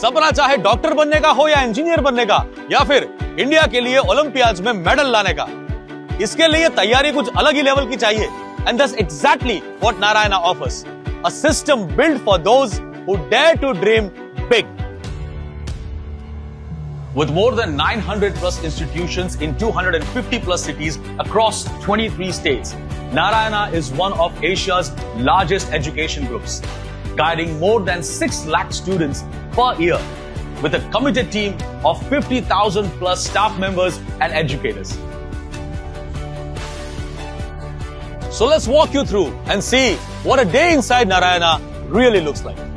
सपना चाहे डॉक्टर बनने का हो या इंजीनियर बनने का या फिर इंडिया के लिए ओलंपियाड्स में मेडल लाने का, इसके लिए तैयारी कुछ अलग ही लेवल की चाहिए। And that's exactly what Narayana offers, a system build for those who dare to dream big. With more than 900 plus institutions in 250 plus cities across 23 states, Narayana is one of Asia's largest education groups, guiding more than 6 lakh students per year with a committed team of 50,000 plus staff members and educators. So let's walk you through and see what a day inside Narayana really looks like.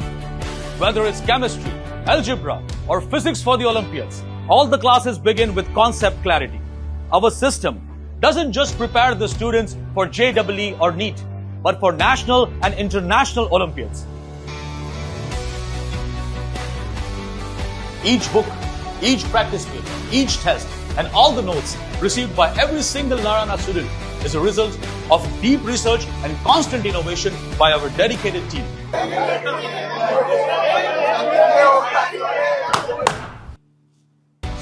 Whether it's chemistry, algebra, or physics for the Olympiads, all the classes begin with concept clarity. Our system doesn't just prepare the students for JEE or NEET, but for national and international Olympiads. Each book, each practice kit, each test, and all the notes received by every single Narayana student is a result of deep research and constant innovation by our dedicated team.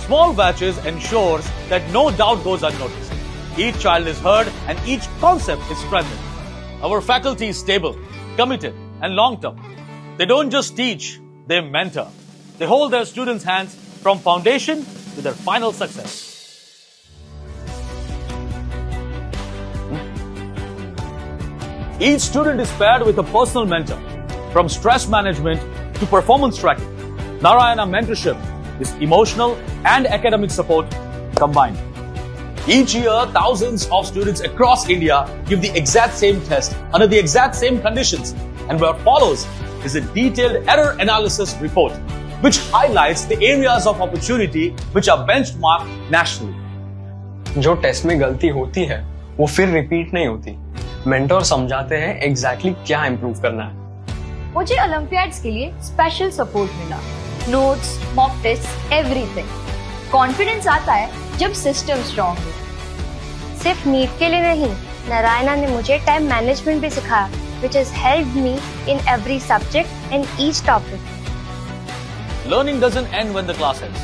Small batches ensures that no doubt goes unnoticed. Each child is heard and each concept is strengthened. Our faculty is stable, committed, and long-term. They don't just teach, they mentor. They hold their students' hands from foundation to their final success. Each student is paired with a personal mentor, from stress management to performance tracking. Narayana mentorship is emotional and academic support combined. Each year, thousands of students across India give the exact same test under the exact same conditions, and what follows is a detailed error analysis report, which highlights the areas of opportunity which are benchmarked nationally. जो test में गलती होती है वो फिर repeat नहीं होती। Mentor समझाते हैं एग्जैक्टली क्या इंप्रूव करना है। मुझे ओलंपियाड्स के लिए स्पेशल सपोर्ट मिला, notes, mock test, everything. Confidence आता है जब सिस्टम स्ट्रांग हो। सिर्फ नीट के लिए नहीं, नारायणा ने मुझे टाइम मैनेजमेंट भी सिखाया, which has helped me in every subject and each topic. Learning doesn't end when the class ends.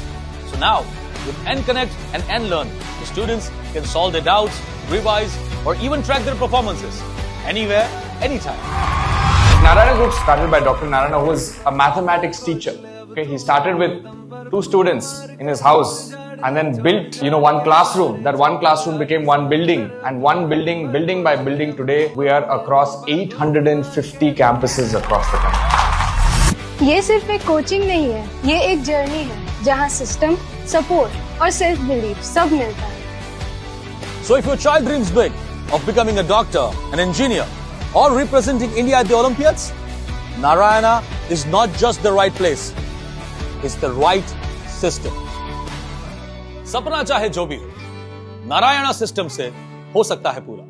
So now, with NConnect and NLearn, the students can solve their doubts, revise, or even track their performances anywhere, anytime. Narayana Group started by Dr. Narayana, who was a mathematics teacher. Okay, he started with 2 students in his house and then built, one classroom. That one classroom became one building, and one building by building. Today, we are across 850 campuses across the country. ये सिर्फ एक coaching नहीं है, ये एक journey है जहाँ system, support और सेल्फ बिलीफ सब मिलता है। So if your child dreams big of becoming a doctor, an engineer, or representing India at the Olympiads, Narayana is not just the right place, it's the right system. सपना चाहे जो भी हो, Narayana system से हो सकता है पूरा।